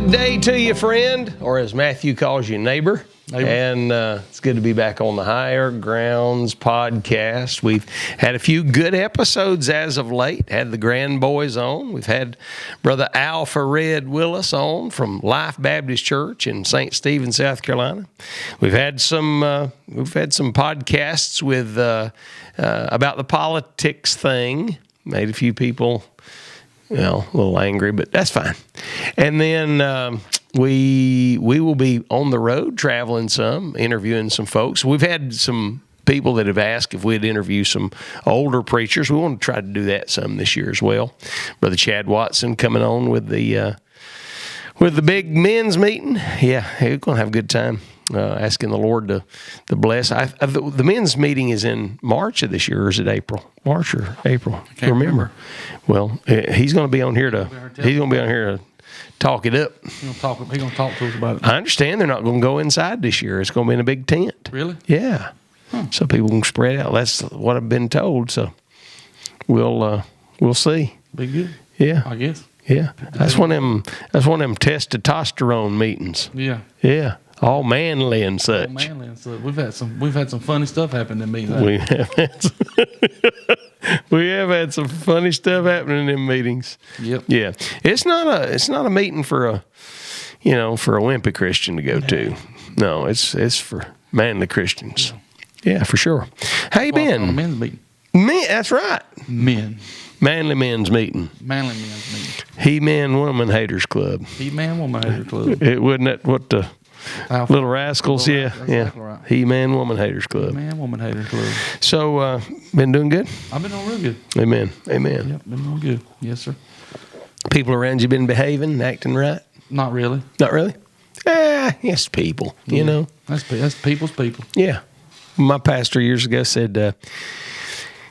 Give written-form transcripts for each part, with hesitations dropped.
Good day to you, friend, or as Matthew calls you, neighbor. And it's good to be back on the Higher Grounds podcast. We've had a few good episodes as of late. Had the Grand Boys on. We've had Brother Alfred Willis on from Life Baptist Church in St. Stephen, South Carolina. We've had some podcasts with about the politics thing. Made a few people, a little angry, but that's fine. And then we will be on the road traveling some, interviewing some folks. We've had some people that have asked if we'd interview some older preachers. We want to try to do that some this year as well. Brother Chad Watson coming on with the big men's meeting. Yeah, we're going to have a good time. Asking the Lord to bless. The men's meeting is in March of this year, or is it April? March or April? I can't remember. Well, he's going to be on here to talk it up. He's going to talk to us about it. I understand they're not going to go inside this year. It's going to be in a big tent. Really? Yeah. So people can spread out. That's what I've been told. So we'll see. Be good. Yeah. I guess. Yeah. That's one of them testosterone meetings. Yeah. Yeah. All manly and such. We've had some funny stuff happen in meetings. We have had some funny stuff happening in meetings. Yep. Yeah. It's not a meeting for a wimpy Christian to go to. No, it's for manly Christians. Yeah, for sure. How you been? Men's meeting. That's right. Men. Manly men's meeting. Manly men's meeting. He-Man Woman Haters Club. He-Man Woman Haters Club. It wasn't that what the Little Rascals, yeah. Exactly right. He-Man Woman Haters Club. He-Man Woman Haters Club. So, been doing good? I've been doing real good. Amen. Yep, been doing good. Yes, sir. People around you been behaving, acting right? Not really. Not really? Yes, people, you know. That's people's people. Yeah. My pastor years ago said,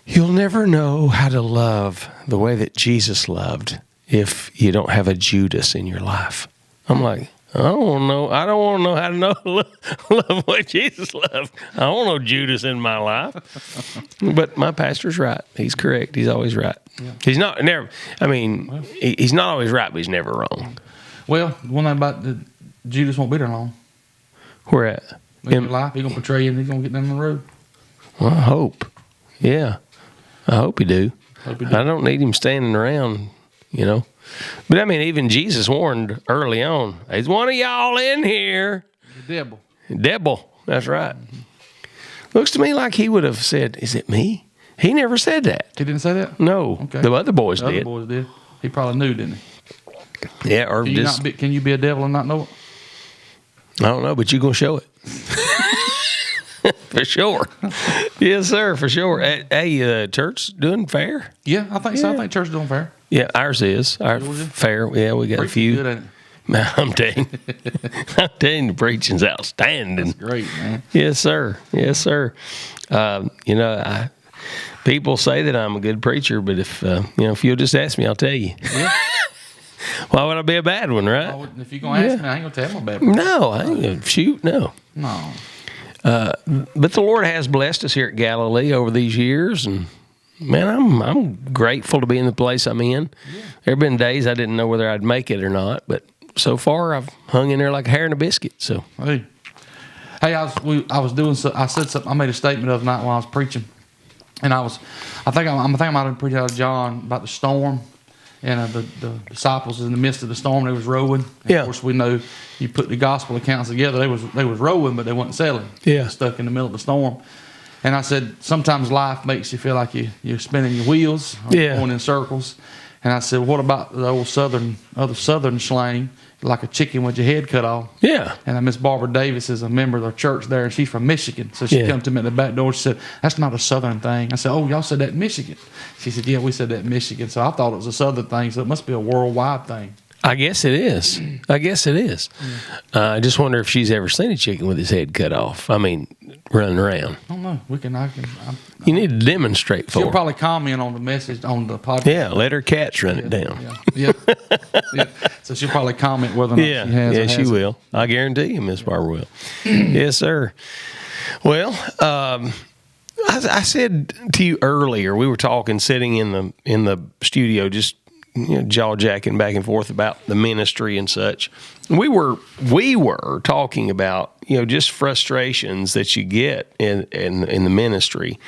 you'll never know how to love the way that Jesus loved if you don't have a Judas in your life. I'm like, I don't want to know how to love what Jesus loved. I don't know Judas in my life. But my pastor's right. He's correct. He's always right. Yeah. He's not always right, but he's never wrong. Well, one thing about Judas won't be there long. Where at? In your life, he's going to betray you and he's going to get down the road. Well, I hope. Yeah. I hope he do. I don't need him standing around, But I mean, even Jesus warned early on, there's one of y'all in here. The devil. That's right. Looks to me like he would have said, is it me? He never said that. He didn't say that? No. Okay. The other boys did. The other boys did. He probably knew, didn't he? Yeah. Or can you be a devil and not know it? I don't know, but you're going to show it. For sure. Yes, sir, for sure. Hey, church doing fair? Yeah, I think so. I think church is doing fair. Yeah, ours is. Our fair. Yeah, we got a few. Good, ain't it? Man, I'm telling you, the preaching's outstanding. That's great, man. Yes, sir. Yes, sir. People say that I'm a good preacher, but if you'll just ask me, I'll tell you. Yeah. Why would I be a bad one, right? If you're going to ask me, I ain't going to tell you I'm a bad one. No, I ain't going to shoot, no. No. But the Lord has blessed us here at Galilee over these years, and man, I'm grateful to be in the place I'm in. Yeah. There have been days I didn't know whether I'd make it or not, but so far I've hung in there like a hair in a biscuit. So, hey, I was doing so. I said something. I made a statement the other night while I was preaching, and I think I might have preached out of John about the storm. And the disciples in the midst of the storm, they was rowing. Yeah. Of course, we know you put the gospel accounts together. They was rowing, but they wasn't sailing. Yeah. Stuck in the middle of the storm. And I said, sometimes life makes you feel like you're spinning your wheels, or going in circles. And I said, what about the old southern slang, like a chicken with your head cut off? Yeah. And Miss Barbara Davis is a member of the church there, and she's from Michigan. So she come to me at the back door. She said, that's not a southern thing. I said, oh, y'all said that in Michigan. She said, yeah, we said that in Michigan. So I thought it was a southern thing, so it must be a worldwide thing. I guess it is. I just wonder if she's ever seen a chicken with his head cut off. I mean, running around. I don't know. You need to demonstrate for her. She'll probably comment on the message on the podcast. Yeah, let her cats run it down. Yeah. So she'll probably comment whether or not she has. Yeah, she will. I guarantee you, Miss Barbara will. Yes, sir. Well, I said to you earlier, we were talking, sitting in the studio, just jaw-jacking back and forth about the ministry and such. We were talking about just frustrations that you get in the ministry,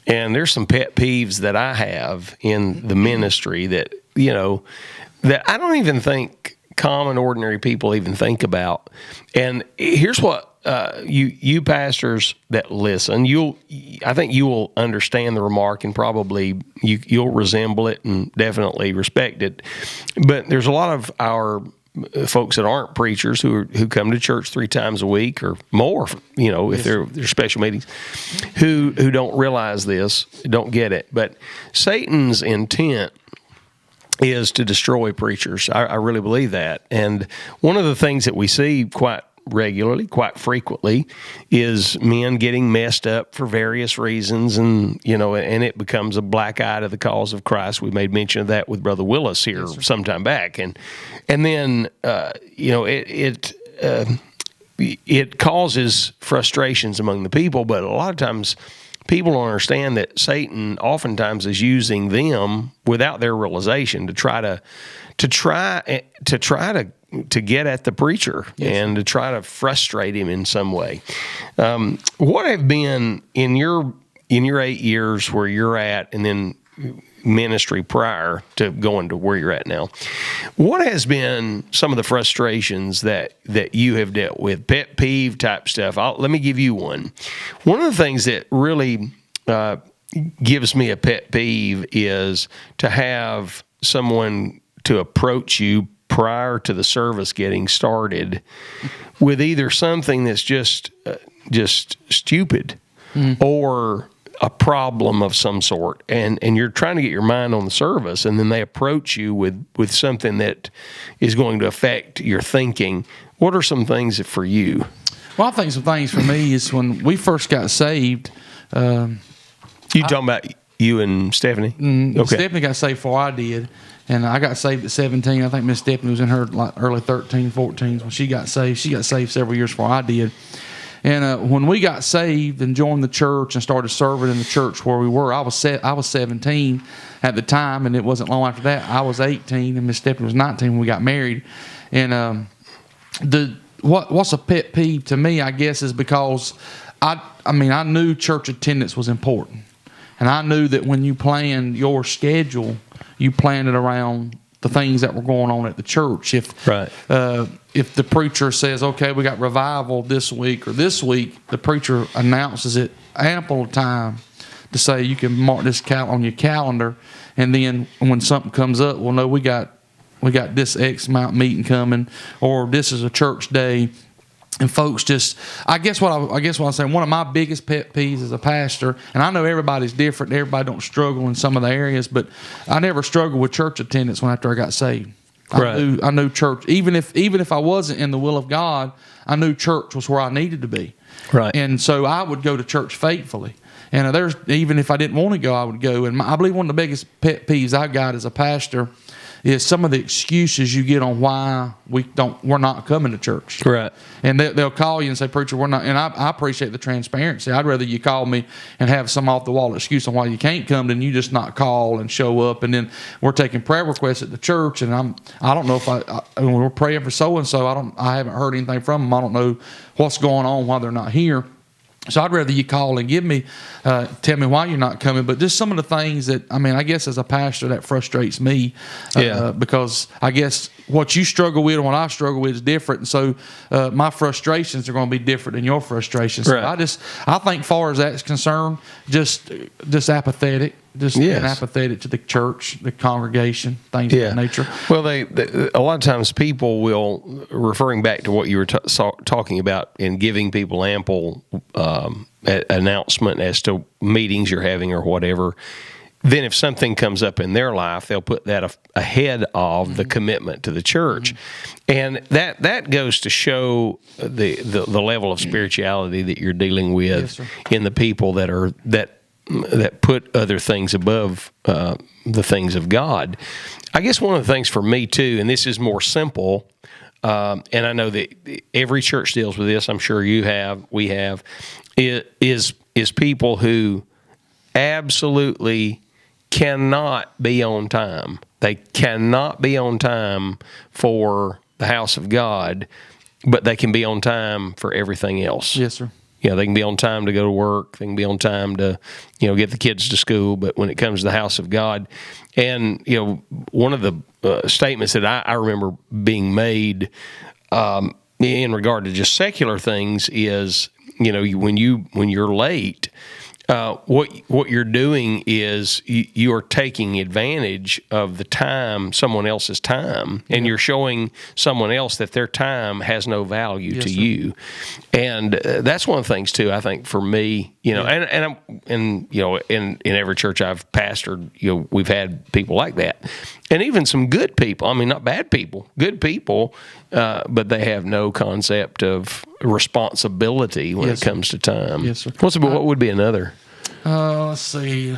and there's some pet peeves that I have in the ministry that that I don't even think common ordinary people even think about. And here's what you pastors that listen, I think you will understand the remark, and probably you'll resemble it and definitely respect it. But there's a lot of our folks that aren't preachers who come to church 3 times a week or more, if they're special meetings, who don't realize this, don't get it. But Satan's intent is to destroy preachers. I really believe that. And one of the things that we see quite regularly, quite frequently, is men getting messed up for various reasons, and it becomes a black eye to the cause of Christ. We made mention of that with Brother Willis here some time back, and then it causes frustrations among the people. But a lot of times, people don't understand that Satan oftentimes is using them without their realization to try to get at the preacher and to try to frustrate him in some way. What have been in your 8 years where you're at, and then ministry prior to going to where you're at now, what has been some of the frustrations that you have dealt with, pet peeve type stuff? Let me give you one. One of the things that really gives me a pet peeve is to have someone to approach you prior to the service getting started with either something that's just stupid or a problem of some sort, and you're trying to get your mind on the service, and then they approach you with something that is going to affect your thinking. What are some things for you? Well, I think some things for me is when we first got saved. You talking about you and Stephanie? Okay. Stephanie got saved before I did, and I got saved at 17. I think Miss Stephanie was in her early 13, 14s when she got saved. She got saved several years before I did. And when we got saved and joined the church and started serving in the church where we were, I was 17 at the time, and it wasn't long after that I was 18, and Miss Stephanie was 19 when we got married. And what's a pet peeve to me, I guess, is because I knew church attendance was important, and I knew that when you planned your schedule, you planned it around the things that were going on at the church. If the preacher says, okay, we got revival this week, or this week, the preacher announces it ample time to say you can mark this on your calendar, and then when something comes up, well, no, we got this X amount meeting coming, or this is a church day. And folks I guess what I'm saying, one of my biggest pet peeves as a pastor, and I know everybody's different, everybody don't struggle in some of the areas, but I never struggled with church attendance after I got saved. I knew church, even if I wasn't in the will of God, I knew church was where I needed to be. Right. And so I would go to church faithfully. And even if I didn't want to go, I would go. And I believe one of the biggest pet peeves I got as a pastor is some of the excuses you get on why we're not coming to church. Right. And they'll call you and say, preacher, we're not. And I appreciate the transparency. I'd rather you call me and have some off the wall excuse on why you can't come than you just not call and show up. And then we're taking prayer requests at the church, and I don't know if we're praying for so and so. I haven't heard anything from them. I don't know what's going on, why they're not here. So I'd rather you call and tell me why you're not coming. But just some of the things that, I guess as a pastor, that frustrates me. Because I guess what you struggle with and what I struggle with is different. And so my frustrations are going to be different than your frustrations. Right. So I think far as that's concerned, just apathetic. Being apathetic to the church, the congregation, things of that nature. Well, a lot of times people will, referring back to what you were talking about in giving people ample announcement as to meetings you're having or whatever, then if something comes up in their life, they'll put that ahead of the commitment to the church. And that goes to show the level of spirituality that you're dealing with in the people that put other things above the things of God. I guess one of the things for me too, and this is more simple, and I know that every church deals with this, I'm sure we have, is people who absolutely cannot be on time. They cannot be on time for the house of God, but they can be on time for everything else. Yes, sir. Yeah, they can be on time to go to work. They can be on time to, get the kids to school. But when it comes to the house of God, and one of the statements that I remember being made in regard to just secular things is, when you're late, what you're doing is you are taking advantage of the time, someone else's time, and you're showing someone else that their time has no value to you. And that's one of the things too, I think, for me, and in every church I've pastored, we've had people like that, and even some good people. I mean, not bad people, good people, but they have no concept of responsibility when it comes to time. Yes, sir. What would be another? Let's see.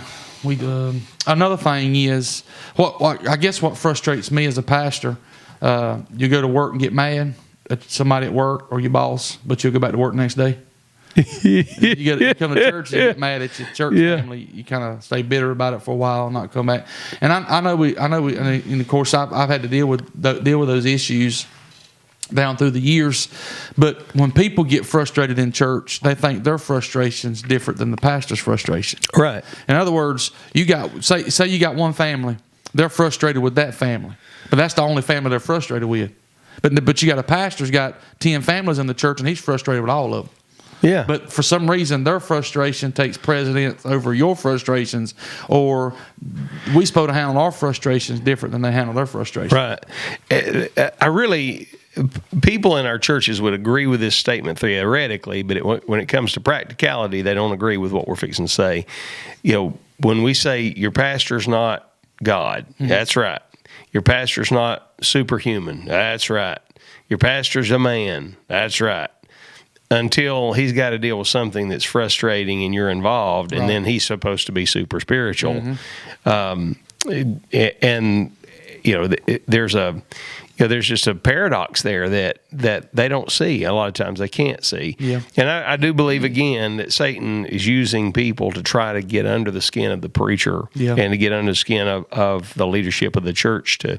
Another thing is what I guess what frustrates me as a pastor. You go to work and get mad at somebody at work or your boss, but you'll go back to work the next day. You come to church and you get mad at your church family. You kind of stay bitter about it for a while and not come back. And I know we, and of course I've had to deal with those issues down through the years. But when people get frustrated in church, they think their frustration's different than the pastor's frustration. Right. In other words, you got say you got one family, they're frustrated with that family, but that's the only family they're frustrated with. But you got a pastor's got 10 families in the church, and he's frustrated with all of them. Yeah. But for some reason, their frustration takes precedence over your frustrations, or we supposed to handle our frustrations different than they handle their frustrations. Right. People in our churches would agree with this statement theoretically, but when it comes to practicality, they don't agree with what we're fixing to say. When we say your pastor's not God, that's right. Your pastor's not superhuman, that's right. Your pastor's a man, that's right. Until he's got to deal with something that's frustrating and you're involved, and then he's supposed to be super spiritual. There's just a paradox there that they don't see. A lot of times they can't see. Yeah. And I do believe, again, that Satan is using people to try to get under the skin of the preacher and to get under the skin of the leadership of the church to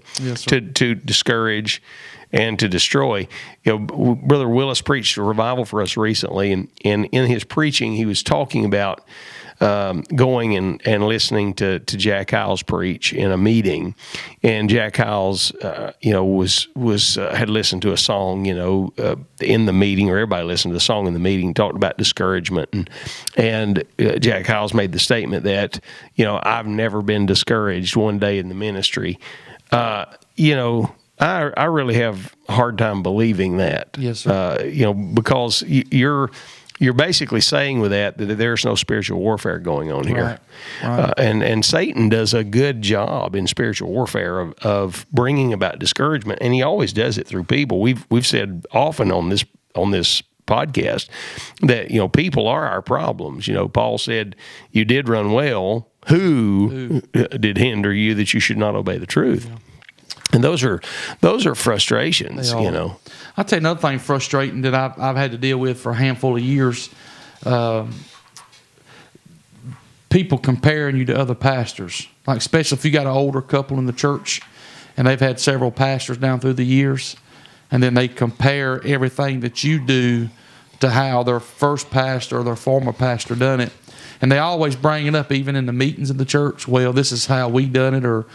discourage and to destroy. Brother Willis preached a revival for us recently, and in his preaching, he was talking about going and listening to Jack Hyles preach in a meeting, and Jack Hyles, had listened to a song, in the meeting, or everybody listened to the song in the meeting, talked about discouragement, and Jack Hyles made the statement that, I've never been discouraged one day in the ministry. I really have a hard time believing that. Yes, sir. Because you're basically saying with that there's no spiritual warfare going on here. Right. And Satan does a good job in spiritual warfare of bringing about discouragement, and he always does it through people. We've said often on this podcast that people are our problems. Paul said, "You did run well. Who did hinder you that you should not obey the truth?" Yeah. And those are frustrations, I'll tell you another thing frustrating that I've had to deal with for a handful of years. People comparing you to other pastors, like especially if you got an older couple in the church and they've had several pastors down through the years, and then they compare everything that you do to how their first pastor or their former pastor done it. And they always bring it up even in the meetings of the church. Well, this is how we done it, or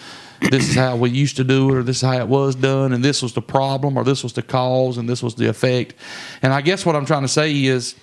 this is how we used to do it, or this is how it was done, and this was the problem, or this was the cause, and this was the effect. And I guess what I'm trying to say is,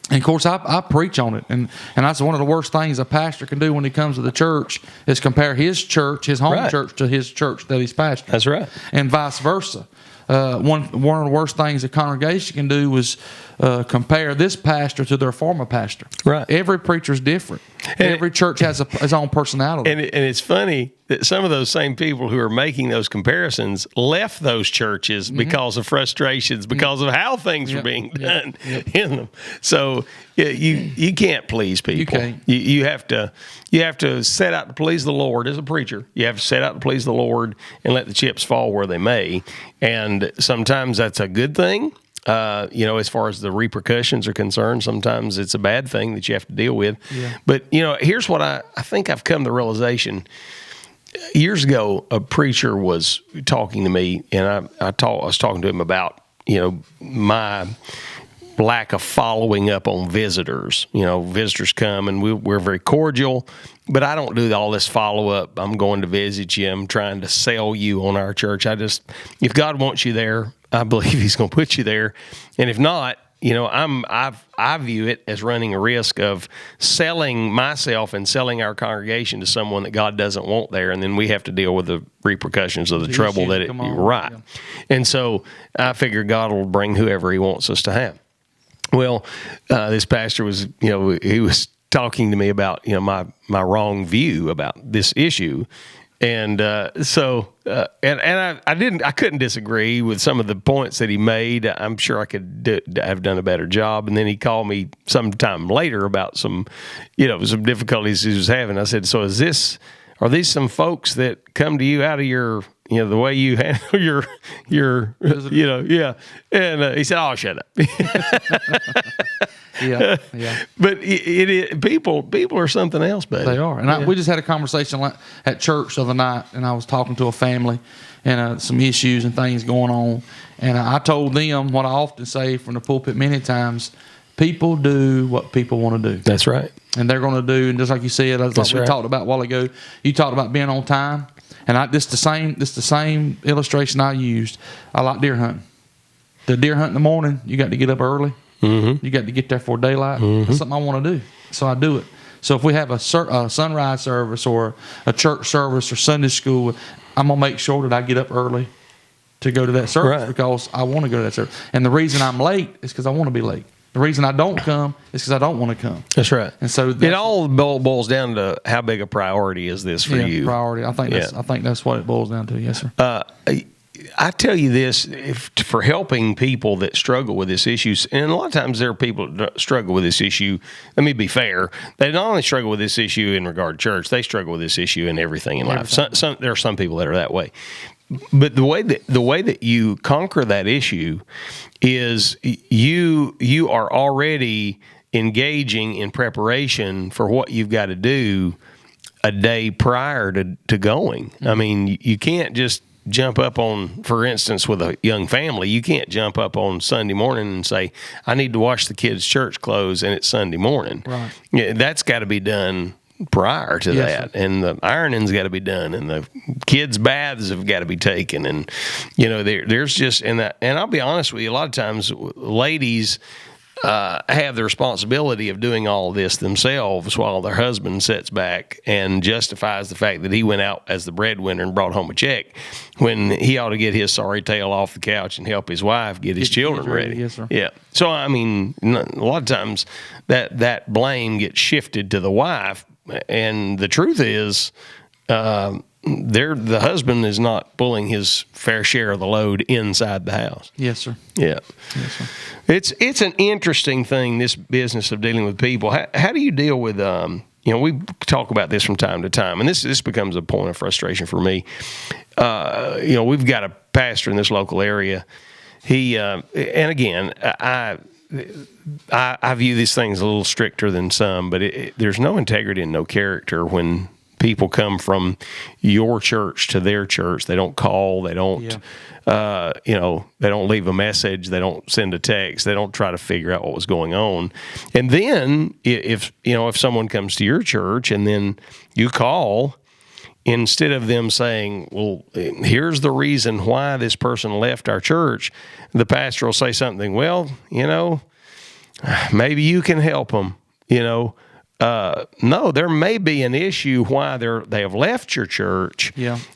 and of course, I preach on it, and that's one of the worst things a pastor can do when he comes to the church is compare his church, his home church, to his church that he's pastoring. That's right. And vice versa. One of the worst things a congregation can do is compare this pastor to their former pastor. Right. Every preacher's different. Every church has its own personality. And it's funny that some of those same people who are making those comparisons left those churches because of frustrations, because of how things were being done in them. So you can't please people. You can't. You have to set out to please the Lord as a preacher. You have to set out to please the Lord and let the chips fall where they may. And sometimes that's a good thing. As far as the repercussions are concerned, sometimes it's a bad thing that you have to deal with. Yeah. But, here's what I think I've come to the realization. Years ago, a preacher was talking to me, and I was talking to him about, my lack of following up on visitors. Visitors come, and we're very cordial, but I don't do all this follow-up. I'm going to visit you. I'm trying to sell you on our church. If God wants you there, I believe he's going to put you there. And if not, I view it as running a risk of selling myself and selling our congregation to someone that God doesn't want there, and then we have to deal with the repercussions of the trouble that right. Yeah. And so I figure God will bring whoever he wants us to have. Well, this pastor was, he was talking to me about, my wrong view about this issue. And I couldn't disagree with some of the points that he made. I'm sure I could have done a better job. And then he called me sometime later about some difficulties he was having. I said, so are these some folks that come to you out of your, the way you handle your yeah. And he said, "Oh, shut up." Yeah. But people are something else, buddy. They are. And we just had a conversation at church the other night, and I was talking to a family and some issues and things going on. And I told them what I often say from the pulpit many times: people do what people want to do. That's right. And they're going to do, and just like you said, we talked about a while ago, you talked about being on time. And this the same illustration I used. I like deer hunting. The deer hunt in the morning, you got to get up early. Mm-hmm. You got to get there before daylight. Mm-hmm. That's something I want to do, so I do it. So if we have a sunrise service or a church service or Sunday school, I'm going to make sure that I get up early to go to that service, right, because I want to go to that service. And the reason I'm late is because I want to be late. The reason I don't come is because I don't want to come. That's right. And so it all boils down to how big a priority is this for you. Priority. I think that's what it boils down to. Yes, sir. I tell you this, for helping people that struggle with this issue, and a lot of times there are people that struggle with this issue. Let me be fair. They not only struggle with this issue in regard to church, they struggle with this issue in everything in life. There are some people that are that way. But the way that you conquer that issue is you are already engaging in preparation for what you've got to do a day prior to going. Mm-hmm. I mean, you can't just jump up on, for instance, with a young family, you can't jump up on Sunday morning and say, I need to wash the kids' church clothes, and it's Sunday morning. Right. Yeah, that's got to be done prior to that, and the ironing's got to be done, and the kids' baths have got to be taken, and there's just and I'll be honest with you, a lot of times ladies have the responsibility of doing all of this themselves while their husband sits back and justifies the fact that he went out as the breadwinner and brought home a check when he ought to get his sorry tail off the couch and help his wife get his children ready. Yes, sir. Yeah. So, I mean, a lot of times that blame gets shifted to the wife, and the truth is the husband is not pulling his fair share of the load inside the house. Yes, sir. Yeah. Yes, sir. It's an interesting thing, this business of dealing with people. How do you deal with we talk about this from time to time, and this becomes a point of frustration for me. We've got a pastor in this local area. He and again, I view these things a little stricter than some, but there's no integrity and no character when people come from your church to their church. They don't call. They don't. They don't leave a message. They don't send a text. They don't try to figure out what was going on. And then if someone comes to your church and then you call, instead of them saying, well, here's the reason why this person left our church, the pastor will say something, well, maybe you can help them, no, there may be an issue why they have left your church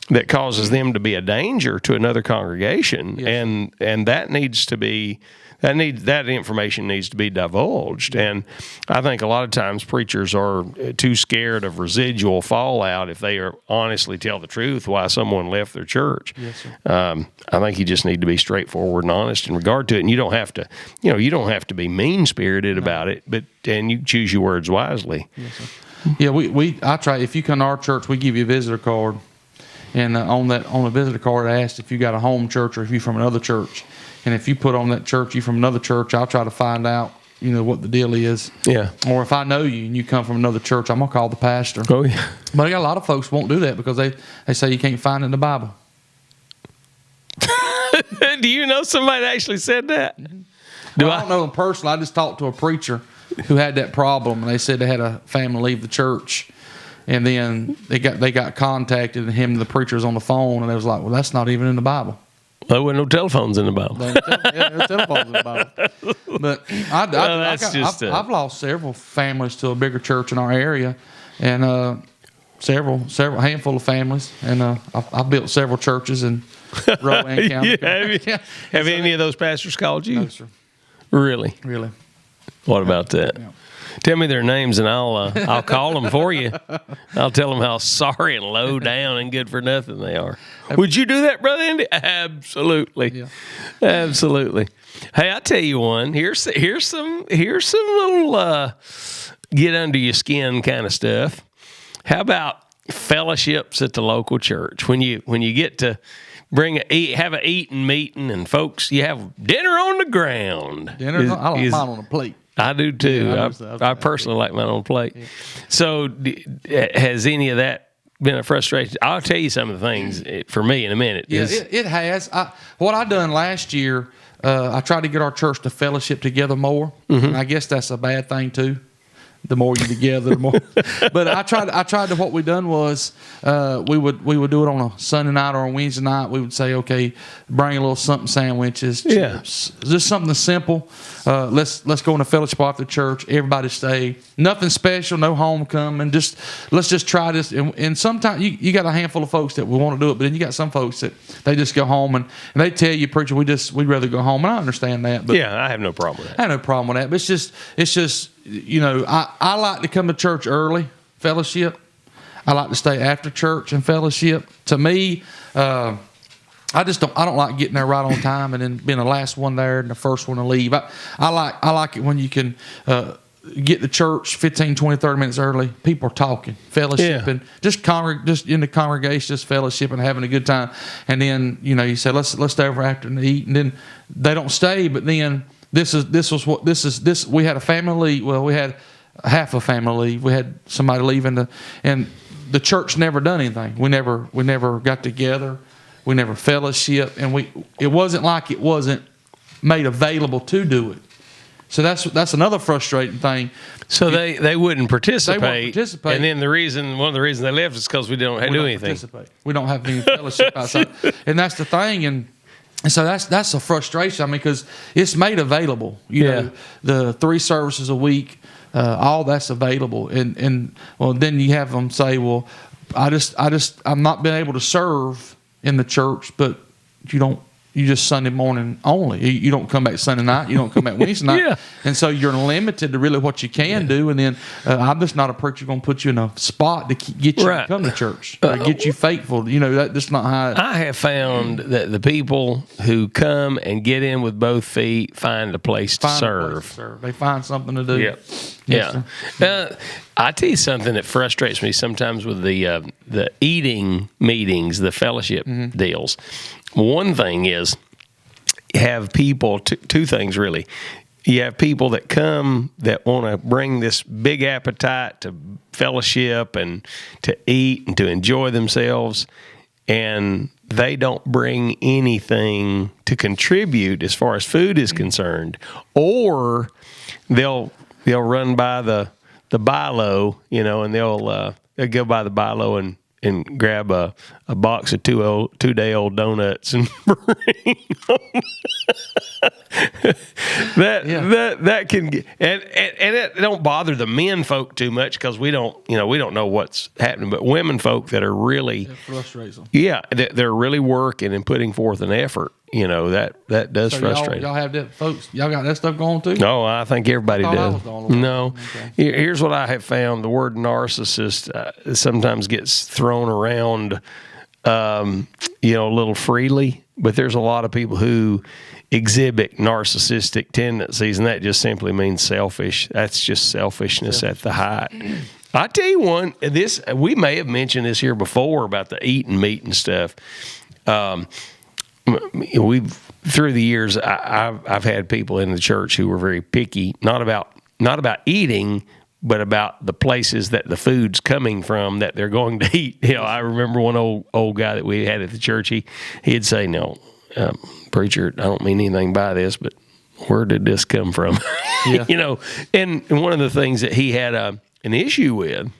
that causes them to be a danger to another congregation, and that needs to be that information needs to be divulged. And I think a lot of times preachers are too scared of residual fallout if they honestly tell the truth why someone left their church. Yes, sir. I think you just need to be straightforward and honest in regard to it, and you don't have to be mean-spirited about it, and you choose your words wisely. Yes, sir. Yeah, I try. If you come to our church, we give you a visitor card, And on the visitor card, I asked if you got a home church or if you from another church. And if you put on that church, you from another church, I'll try to find out, what the deal is. Yeah. Or if I know you and you come from another church, I'm going to call the pastor. Oh, yeah. But I got a lot of folks won't do that because they say you can't find it in the Bible. Do you know somebody that actually said that? I don't know them personally. I just talked to a preacher who had that problem, and they said they had a family leave the church, and then they got contacted, and him and the preacher was on the phone, and they was like, "Well, that's not even in the Bible." There were no telephones in the Bible. There's telephones in the Bible. But I've lost several families to a bigger church in our area, and several handful of families, and I've built several churches in Rowan County. Have any of those pastors called you? No, sir. Really? Really. What about that? Yeah. Tell me their names and I'll call them for you. I'll tell them how sorry and low down and good for nothing they are. Would you do that, Brother Andy? Absolutely. Yeah. Absolutely. Hey, I tell you one. Here's some little get under your skin kind of stuff. How about fellowships at the local church? When you get to have an eating meeting and folks, you have dinner on the ground. I like mine on a plate. I do too. Yeah, I personally like mine on a plate. Yeah. So has any of that been a frustration? I'll tell you some of the things for me in a minute. Yeah, it has. What I done last year, I tried to get our church to fellowship together more. Mm-hmm. And I guess that's a bad thing too. The more you together, the more. But I tried to. What we done was we would do it on a Sunday night or a Wednesday night. We would say, okay, bring a little something sandwiches, chips, just something simple. Let's go in a fellowship after church. Everybody stay. Nothing special. No homecoming. Let's just try this. And sometimes you got a handful of folks that will want to do it, but then you got some folks that they just go home and they tell you, preacher, we'd rather go home. And I understand that. But yeah, I have no problem with that. I have no problem with that. But it's just. I like to come to church early, fellowship. I like to stay after church and fellowship. To me, I don't like getting there right on time and then being the last one there and the first one to leave. I like it when you can get to church 15, 20, 30 minutes early. People are talking, fellowshipping, just in the congregation, just fellowship and having a good time. And then you say let's stay over after and eat, and then they don't stay, but then. This we had a family leave. Well, we had half a family leave. We had somebody leaving and the church never done anything. We never got together. We never fellowship, and it wasn't like it wasn't made available to do it. So that's another frustrating thing. So they wouldn't participate. They wouldn't participate. And then one of the reasons they left is because we don't do anything. Participate. We don't have any fellowship outside. And that's the thing. And so that's a frustration. I mean, because it's made available. You know, the 3 services a week, all that's available. And well, then you have them say, well, I'm not been able to serve in the church, but you just Sunday morning only. You don't come back Sunday night. You don't come back Wednesday night. Yeah. And so you're limited to really what you can do. And then I'm just not a preacher going to put you in a spot to get you to come to church or get you faithful. That's not how. I have found that the people who come and get in with both feet find a place to serve. They find something to do. Yeah. I tell you something that frustrates me sometimes with the eating meetings, the fellowship deals. One thing is you have people, two things really. You have people that come that want to bring this big appetite to fellowship and to eat and to enjoy themselves, and they don't bring anything to contribute as far as food is concerned, or they'll run by the BI-LO, and they'll go by the BI-LO and grab a box of 2-day-old donuts and bring them. that can get, and it don't bother the men folk too much because we don't know what's happening, but women folk that are really it frustrates them. Yeah, they're really working and putting forth an effort. That does frustrate. Y'all have that, folks. Y'all got that stuff going too? No, I think everybody does. No, okay. Here's what I have found: the word narcissist sometimes gets thrown around, a little freely. But there's a lot of people who exhibit narcissistic tendencies, and that just simply means selfish. That's just selfishness at the height. I tell you one. This we may have mentioned this here before about the eating meat and stuff. We've through the years, I've had people in the church who were very picky, not about eating, but about the places that the food's coming from that they're going to eat. I remember one old guy that we had at the church. He'd say, "No, preacher, I don't mean anything by this, but where did this come from?" Yeah. And one of the things that he had an issue with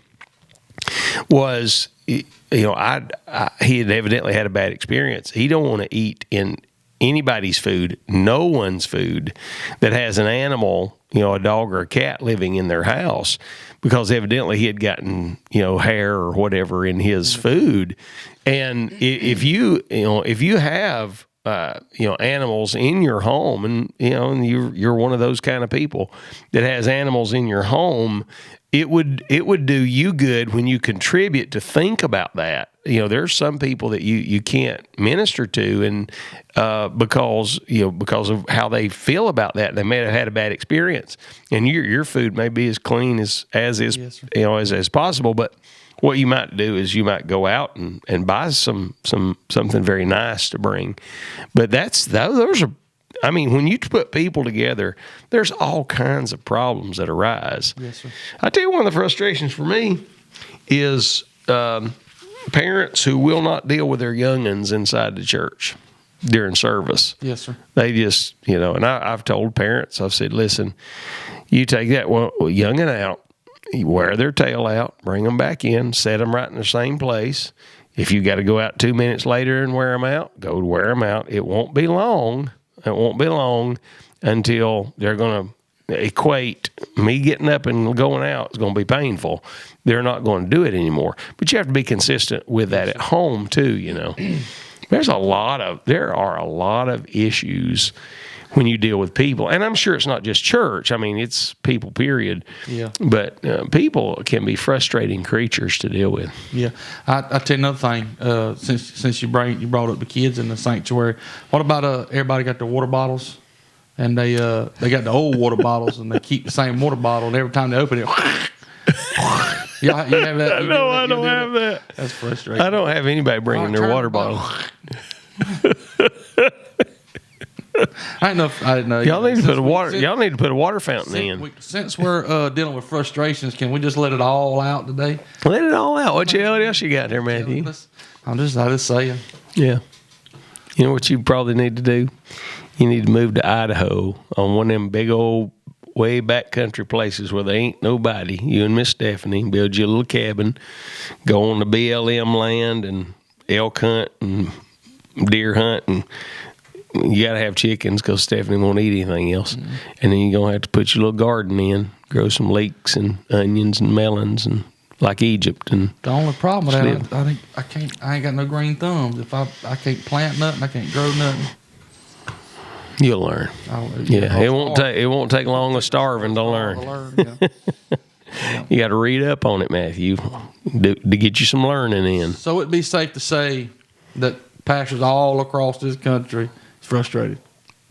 was, he had evidently had a bad experience. He don't want to eat in anybody's food, no one's food that has an animal, a dog or a cat living in their house, because evidently he had gotten, hair or whatever in his food. And if you have, animals in your home, and you're one of those kind of people that has animals in your home, it would do you good when you contribute to think about that. There's some people that you can't minister to, and because of how they feel about that, they may have had a bad experience, and your food may be as clean as is, yes, as possible, but what you might do is you might go out and buy something very nice to bring. But those are, when you put people together, there's all kinds of problems that arise. Yes, sir. I tell you, one of the frustrations for me is parents who will not deal with their young'uns inside the church during service. Yes, sir. They just, and I've told parents, I've said, listen, you take that young'un out, you wear their tail out, bring them back in, set them right in the same place. If you got to go out 2 minutes later and wear them out, go wear them out. It won't be long. Until they're going to equate me getting up and going out is going to be painful. They're not going to do it anymore. But you have to be consistent with that at home too. There are a lot of issues when you deal with people, and I'm sure it's not just church. It's people, period. Yeah. But people can be frustrating creatures to deal with. Yeah. I tell you another thing. Since you brought up the kids in the sanctuary, what about everybody got their water bottles, and they got the old water bottles, and they keep the same water bottle, and every time they open it. You have that? No, I don't have that. That's frustrating. I don't have anybody bringing their water bottle. I didn't know. Y'all need to put a water fountain in. Since we're dealing with frustrations, can we just let it all out today? Let it all out. What else you got there, Matthew? I'm just saying. Yeah. You know what you probably need to do? You need to move to Idaho on one of them big old way back country places where there ain't nobody. You and Miss Stephanie build you a little cabin, go on the BLM land and elk hunt and deer hunt, and you got to have chickens because Stephanie won't eat anything else. Mm-hmm. And then you're going to have to put your little garden in, grow some leeks and onions and melons, and like Egypt. And the only problem with that, I ain't got no green thumbs. If I can't plant nothing, I can't grow nothing. You'll learn. It won't take long of starving to learn. Yeah. You got to read up on it, Matthew, to get you some learning in. So it'd be safe to say that pastors all across this country is frustrated.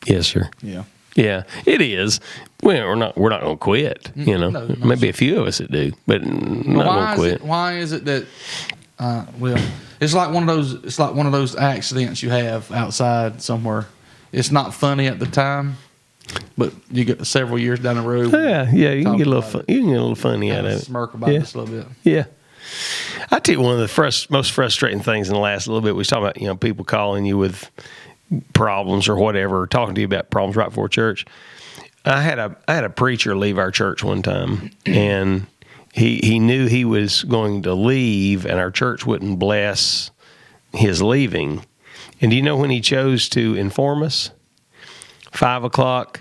Yes, sir. Yeah. Yeah, it is. Well, we're not going to quit. No, maybe a few of us that do, but not going to quit. Why is it that? It's like one of those. It's like one of those accidents you have outside somewhere. It's not funny at the time, but you get several years down the road. Yeah, you can get a little. You can get a little funny out of it. Smirk about this a little bit. Yeah. I tell you, one of the most frustrating things in the last little bit, we was talking about, people calling you with problems or whatever, or talking to you about problems right before church. I had a preacher leave our church one time, and he knew he was going to leave, and our church wouldn't bless his leaving. And do you know when he chose to inform us? 5:00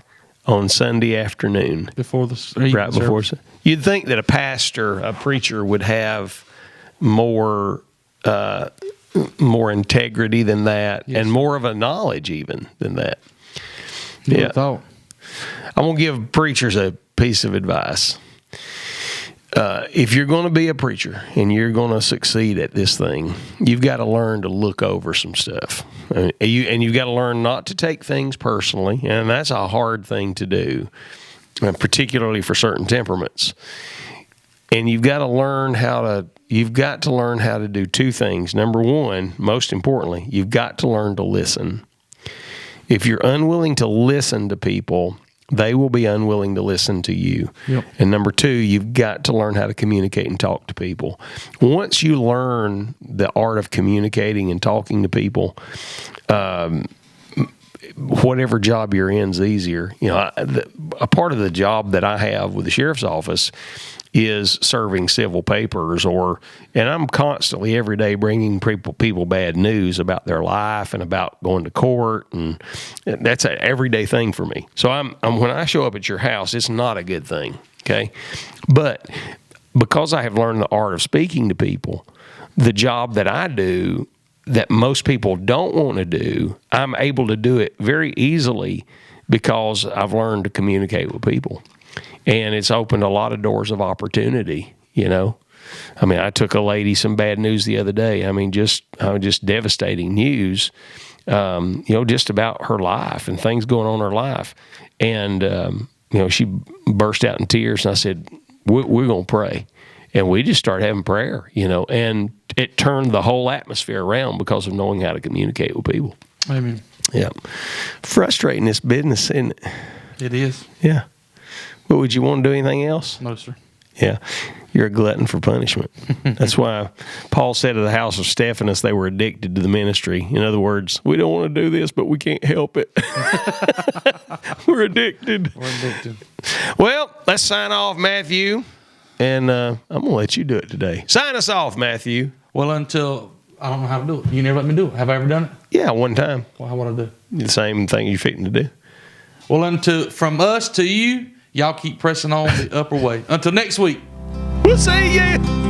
on Sunday afternoon. Right before. You'd think that a preacher would have more integrity than that, yes, and more of a knowledge even than that. Yeah. I'm going to give preachers a piece of advice. If you're going to be a preacher and you're going to succeed at this thing, you've got to learn to look over some stuff. And you've got to learn not to take things personally, and that's a hard thing to do, particularly for certain temperaments. And you've got to learn how to do two things. Number one, most importantly, you've got to learn to listen. If you're unwilling to listen to people, they will be unwilling to listen to you. Yep. And number two, you've got to learn how to communicate and talk to people. Once you learn the art of communicating and talking to people, whatever job you're in is easier. You know, a part of the job that I have with the sheriff's office is serving civil papers, and I'm constantly every day bringing people bad news about their life and about going to court, and that's an everyday thing for me. So I'm when I show up at your house, it's not a good thing, okay? But because I have learned the art of speaking to people, the job that I do that most people don't want to do, I'm able to do it very easily because I've learned to communicate with people. And it's opened a lot of doors of opportunity, you know. I mean, I took a lady some bad news the other day. I mean, just devastating news, you know, just about her life and things going on in her life. And, you know, she burst out in tears, and I said, we're going to pray. And we just started having prayer, you know, and it turned the whole atmosphere around because of knowing how to communicate with people. Amen. Yeah. Frustrating, this business, isn't it? It is. Yeah. But would you want to do anything else? No, sir. Yeah. You're a glutton for punishment. That's why Paul said to the house of Stephanus, they were addicted to the ministry. In other words, we don't want to do this, but we can't help it. We're addicted. We're addicted. Well, let's sign off, Matthew. And I'm going to let you do it today. Sign us off, Matthew. Well, until I don't know how to do it. You never let me do it. Have I ever done it? Yeah, one time. Well, how would I do? The same thing you're fitting to do. Well, from us to you, y'all keep pressing on the upper way. Until next week. We'll see you.